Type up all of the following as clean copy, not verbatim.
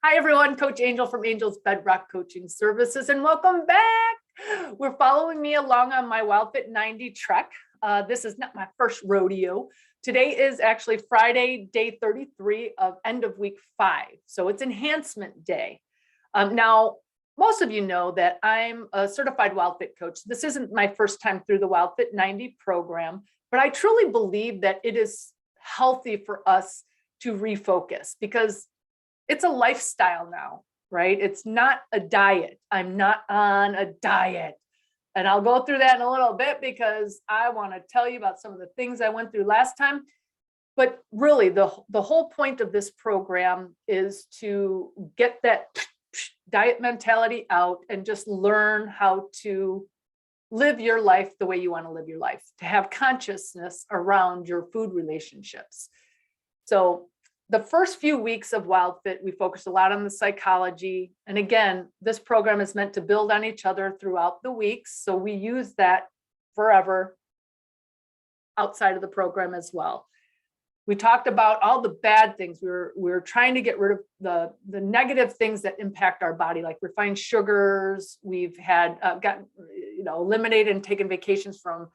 Hi, everyone. Coach Angel from Angel's Bedrock Coaching Services, and welcome back. We're following me along on my Wildfit 90 trek. This is not my first rodeo. Today is actually Friday, day 33 of end of week 5. So it's enhancement day. Now, most of you know that I'm a certified Wildfit coach. This isn't my first time through the Wildfit 90 program, but I truly believe that it is healthy for us to refocus because it's a lifestyle now, right? It's not a diet. I'm not on a diet. And I'll go through that in a little bit because I want to tell you about some of the things I went through last time. But really, the whole point of this program is to get that diet mentality out and just learn how to live your life the way you want to live your life, to have consciousness around your food relationships. So the first few weeks of Wildfit, we focused a lot on the psychology. And again, this program is meant to build on each other throughout the weeks. So we use that forever outside of the program as well. We talked about all the bad things. We're trying to get rid of the negative things that impact our body, like refined sugars. We've had eliminated and taken vacations from,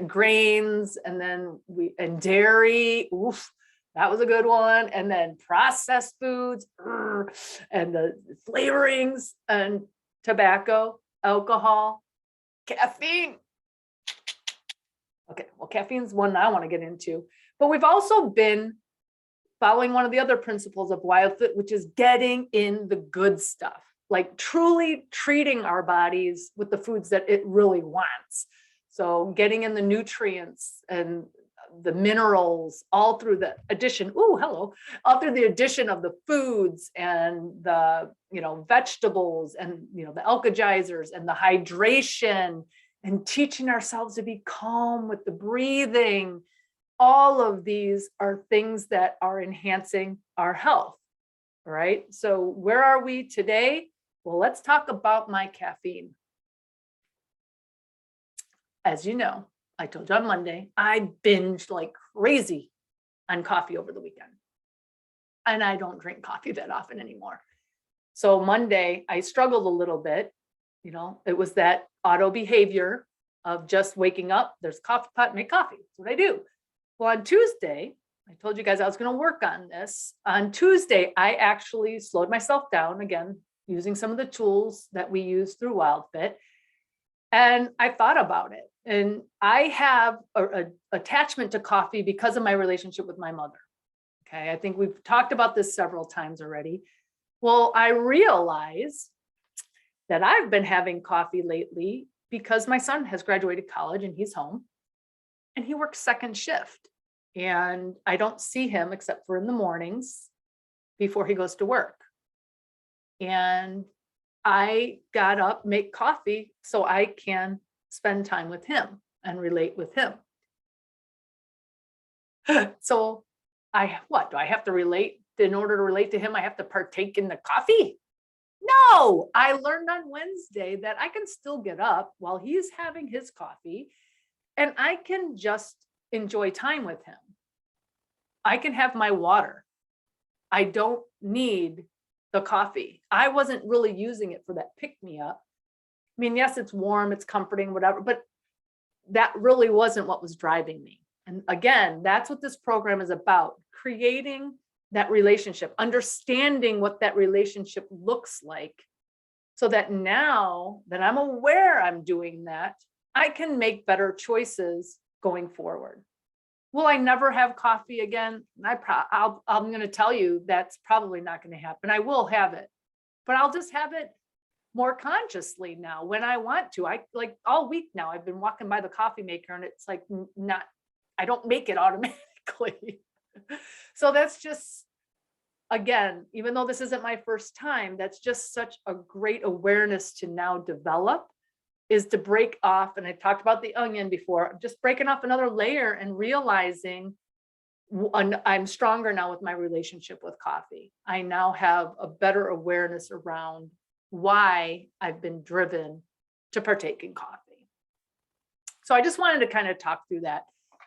grains, and then and dairy. Oof. That was a good one. And then processed foods and the flavorings and tobacco, alcohol, caffeine. Okay, well, caffeine's one I want to get into. But we've also been following one of the other principles of Wildfit, which is getting in the good stuff, like truly treating our bodies with the foods that it really wants. So getting in the nutrients and the minerals all through the addition, all through the addition of the foods and the, vegetables and, the alkalizers and the hydration and teaching ourselves to be calm with the breathing. All of these are things that are enhancing our health, right? So where are we today? Well, let's talk about my caffeine. As you know, I told you on Monday, I binged like crazy on coffee over the weekend. And I don't drink coffee that often anymore. So Monday, I struggled a little bit. It was that auto behavior of just waking up, there's a coffee pot, make coffee. That's what I do. Well, on Tuesday, I told you guys I was going to work on this. On Tuesday, I actually slowed myself down again, using some of the tools that we use through Wildfit. And I thought about it. And I have an attachment to coffee because of my relationship with my mother. Okay, I think we've talked about this several times already. Well, I realized that I've been having coffee lately because my son has graduated college and he's home and he works second shift. And I don't see him except for in the mornings before he goes to work. And I got up, make coffee so I can spend time with him and relate with him. So do I have to relate? In order to relate to him, I have to partake in the coffee? No, I learned on Wednesday that I can still get up while he's having his coffee and I can just enjoy time with him. I can have my water. I don't need the coffee. I wasn't really using it for that pick-me-up. I mean, yes, it's warm, it's comforting, whatever, but that really wasn't what was driving me. And again, that's what this program is about, creating that relationship, understanding what that relationship looks like, so that now that I'm aware I'm doing that, I can make better choices going forward. Will I never have coffee again? I'm going to tell you that's probably not going to happen. I will have it, but I'll just have it more consciously now when I want to. I like all week now, I've been walking by the coffee maker and it's like I don't make it automatically. So that's just, again, even though this isn't my first time, that's just such a great awareness to now develop, is to break off. And I talked about the onion before, just breaking off another layer and realizing I'm stronger now with my relationship with coffee. I now have a better awareness around why I've been driven to partake in coffee. So I just wanted to kind of talk through that.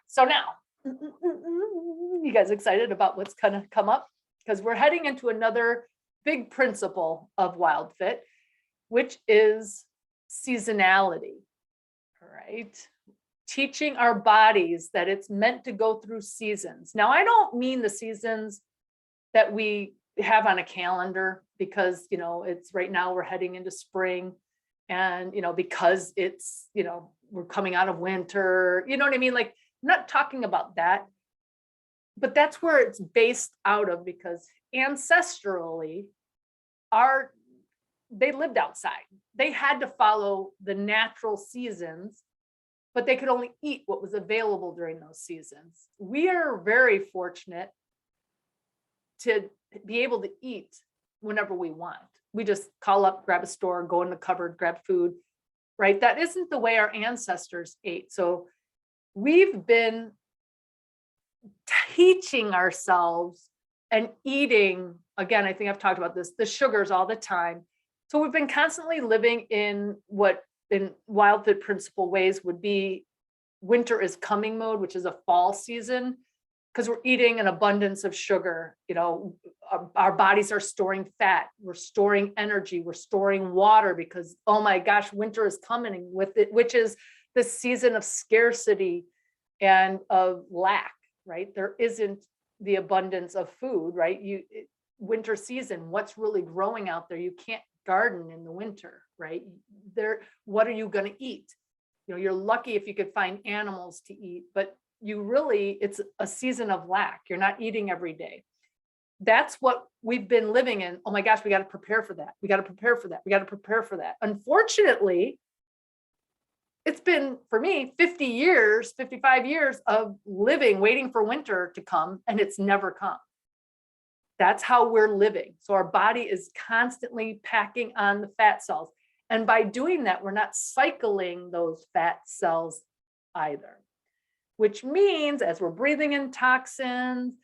So now, you guys excited about what's going to come up? Because we're heading into another big principle of Wildfit, which is seasonality, all right? Teaching our bodies that it's meant to go through seasons. Now, I don't mean the seasons that we have on a calendar because, you know, it's right now we're heading into spring and, you know, because it's, you know, we're coming out of winter, you know what I mean? Like, I'm not talking about that, but that's where it's based out of because ancestrally, they lived outside. They had to follow the natural seasons, but they could only eat what was available during those seasons. We are very fortunate to be able to eat whenever we want. We just call up, grab a store, go in the cupboard, grab food, right? That isn't the way our ancestors ate. So we've been teaching ourselves and eating, again, I think I've talked about this, the sugars all the time. So we've been constantly living in what in Wildfit principle ways would be winter is coming mode, which is a fall season, because we're eating an abundance of sugar. You know, our bodies are storing fat, we're storing energy, we're storing water because, oh my gosh, winter is coming with it, which is the season of scarcity and of lack, right? There isn't the abundance of food, right? Winter season, what's really growing out there? You can't garden in the winter, right? What are you going to eat? You know, you're lucky if you could find animals to eat, but it's a season of lack. You're not eating every day. That's what we've been living in. Oh my gosh, we got to prepare for that. We got to prepare for that. We got to prepare for that. Unfortunately, it's been for me 50 years, 55 years of living, waiting for winter to come, and it's never come. That's how we're living. So our body is constantly packing on the fat cells. And by doing that, we're not cycling those fat cells either, which means as we're breathing in toxins,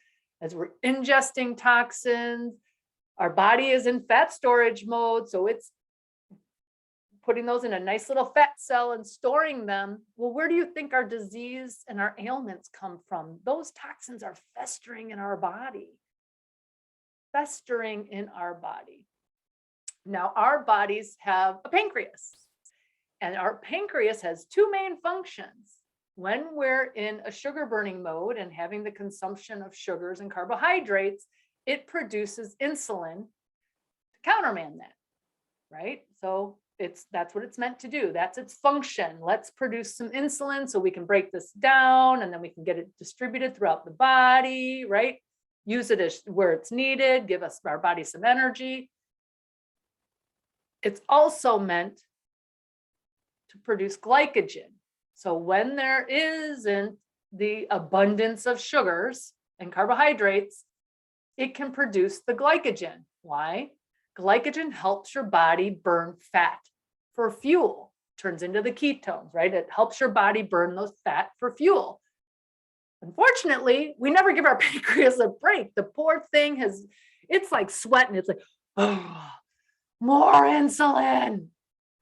as we're ingesting toxins, our body is in fat storage mode. So it's putting those in a nice little fat cell and storing them. Well, where do you think our disease and our ailments come from? Those toxins are festering in our body. Festering in our body. Now, our bodies have a pancreas, and our pancreas has two main functions. When we're in a sugar burning mode and having the consumption of sugars and carbohydrates, it produces insulin to countermand that, right? So that's what it's meant to do. That's its function. Let's produce some insulin so we can break this down and then we can get it distributed throughout the body, right? Use it as where it's needed, give our body some energy. It's also meant to produce glycogen. So when there isn't the abundance of sugars and carbohydrates, it can produce the glycogen. Why? Glycogen helps your body burn fat for fuel, turns into the ketones, right? It helps your body burn those fat for fuel. Unfortunately, we never give our pancreas a break. The poor thing it's like sweating. It's like, oh, more insulin,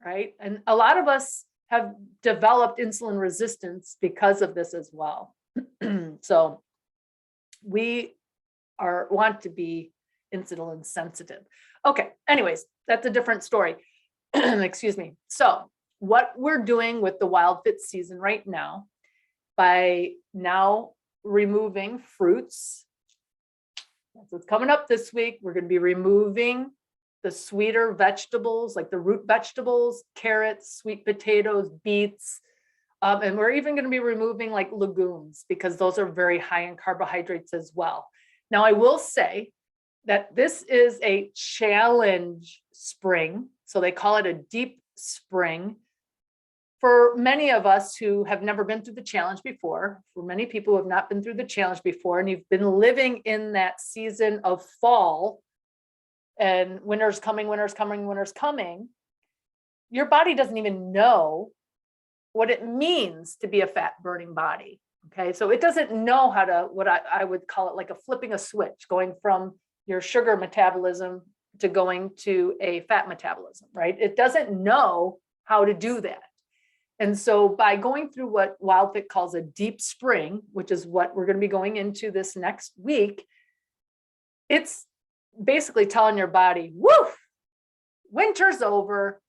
right? And a lot of us have developed insulin resistance because of this as well. So we want to be insulin sensitive. Okay, anyways, that's a different story. Excuse me. So what we're doing with the Wildfit season right now, by now removing fruits. That's what's coming up this week. We're going to be removing the sweeter vegetables, like the root vegetables, carrots, sweet potatoes, beets. And we're even going to be removing like legumes because those are very high in carbohydrates as well. Now, I will say that this is a challenge spring. So they call it a deep spring. For many of us who have never been through the challenge before, for many people who have not been through the challenge before, and you've been living in that season of fall and winter's coming, winter's coming, winter's coming, your body doesn't even know what it means to be a fat burning body. Okay, so it doesn't know how to, what I would call it like a flipping a switch, going from your sugar metabolism to going to a fat metabolism, right? It doesn't know how to do that. And so by going through what Wildfit calls a deep spring, which is what we're going to be going into this next week, it's basically telling your body, woo, winter's over.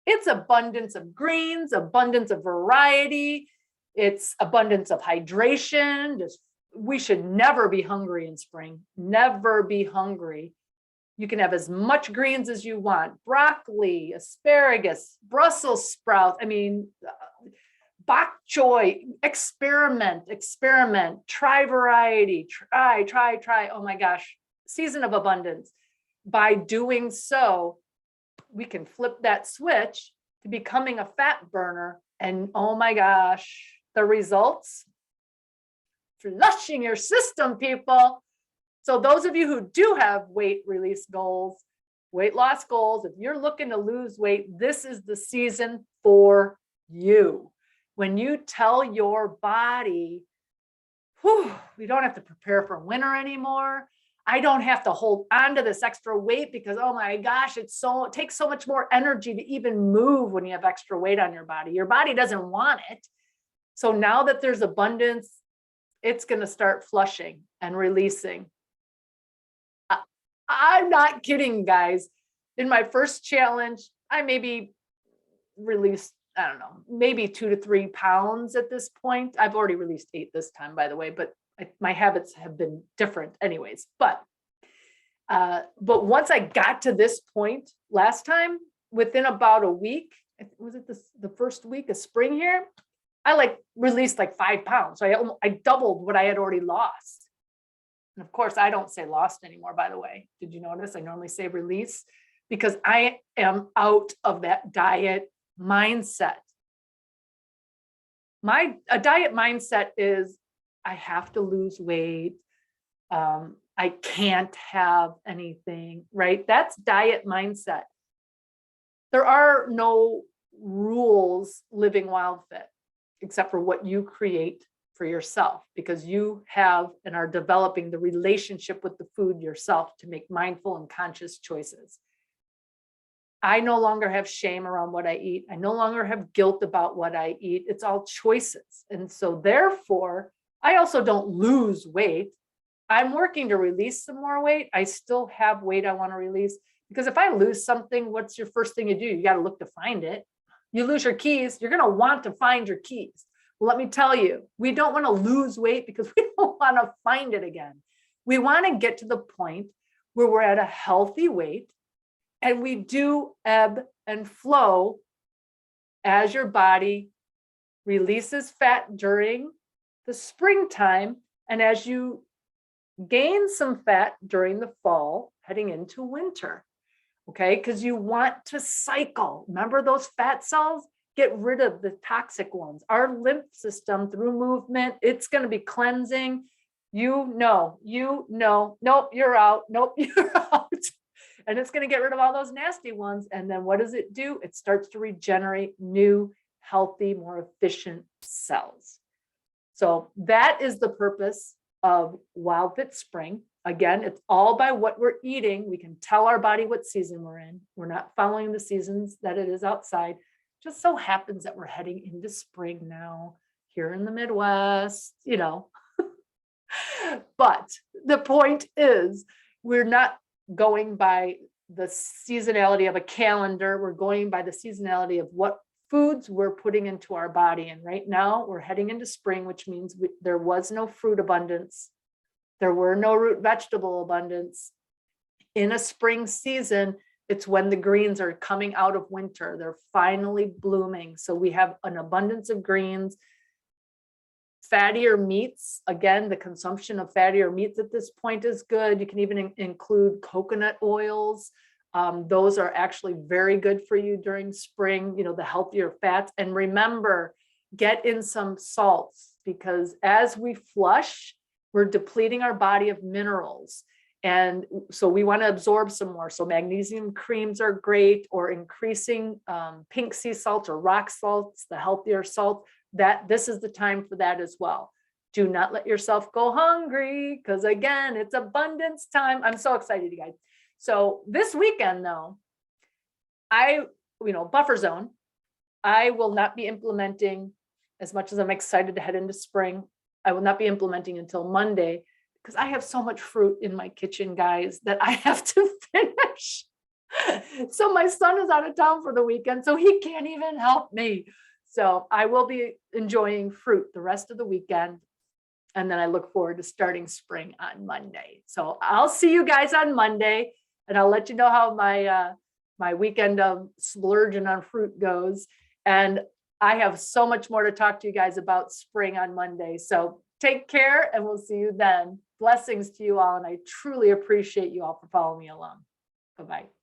It's abundance of greens, abundance of variety. It's abundance of hydration. We should never be hungry in spring, never be hungry. You can have as much greens as you want, broccoli, asparagus, Brussels sprouts. I mean, bok choy, experiment, try variety, try. Oh my gosh, season of abundance. By doing so, we can flip that switch to becoming a fat burner. And oh my gosh, the results, flushing your system, people. So those of you who do have weight release goals, weight loss goals, if you're looking to lose weight, this is the season for you. When you tell your body, whew, we don't have to prepare for winter anymore. I don't have to hold on to this extra weight because, oh my gosh, it takes so much more energy to even move when you have extra weight on your body. Your body doesn't want it. So now that there's abundance, it's going to start flushing and releasing. I'm not kidding, guys. In my first challenge, I maybe released, I don't know, maybe 2 to 3 pounds at this point. I've already released 8 this time, by the way, but my habits have been different anyways. But once I got to this point last time, within about a week, was it the first week of spring here? I released 5 pounds. So I doubled what I had already lost. And of course, I don't say lost anymore, by the way. Did you notice? I normally say release because I am out of that diet mindset. A diet mindset is I have to lose weight. I can't have anything, right? That's diet mindset. There are no rules living Wildfit except for what you create for yourself, because you have and are developing the relationship with the food yourself to make mindful and conscious choices. I no longer have shame around what I eat. I no longer have guilt about what I eat. It's all choices. And so therefore, I also don't lose weight. I'm working to release some more weight. I still have weight I want to release, because if I lose something, what's your first thing you do? You got to look to find it. You lose your keys, you're going to want to find your keys. Well, let me tell you, we don't want to lose weight because we don't want to find it again. We want to get to the point where we're at a healthy weight and we do ebb and flow as your body releases fat during the springtime and as you gain some fat during the fall, heading into winter. Okay, because you want to cycle. Remember those fat cells? Get rid of the toxic ones. Our lymph system through movement, it's going to be cleansing. Nope, you're out. Nope, you're out. And it's going to get rid of all those nasty ones. And then what does it do? It starts to regenerate new, healthy, more efficient cells. So that is the purpose of Wildfit Spring. Again, it's all by what we're eating. We can tell our body what season we're in. We're not following the seasons that it is outside. Just so happens that we're heading into spring now here in the Midwest, But the point is, we're not going by the seasonality of a calendar. We're going by the seasonality of what foods we're putting into our body. And right now we're heading into spring, which means there was no fruit abundance. There were no root vegetable abundance. In a spring season, it's when the greens are coming out of winter. They're finally blooming. So we have an abundance of greens. Fattier meats, again, the consumption of fattier meats at this point is good. You can even include coconut oils. Those are actually very good for you during spring, the healthier fats. And remember, get in some salts, because as we flush, we're depleting our body of minerals. And so we want to absorb some more. So magnesium creams are great, or increasing pink sea salt or rock salts, the healthier salt. This is the time for that as well. Do not let yourself go hungry, because again, it's abundance time. I'm so excited, you guys. So this weekend though, buffer zone, I will not be implementing, as much as I'm excited to head into spring. I will not be implementing until Monday, because I have so much fruit in my kitchen, guys, that I have to finish. So my son is out of town for the weekend, so he can't even help me. So I will be enjoying fruit the rest of the weekend. And then I look forward to starting spring on Monday. So I'll see you guys on Monday, and I'll let you know how my weekend of splurging on fruit goes. And I have so much more to talk to you guys about spring on Monday. So take care, and we'll see you then. Blessings to you all, and I truly appreciate you all for following me along. Bye-bye.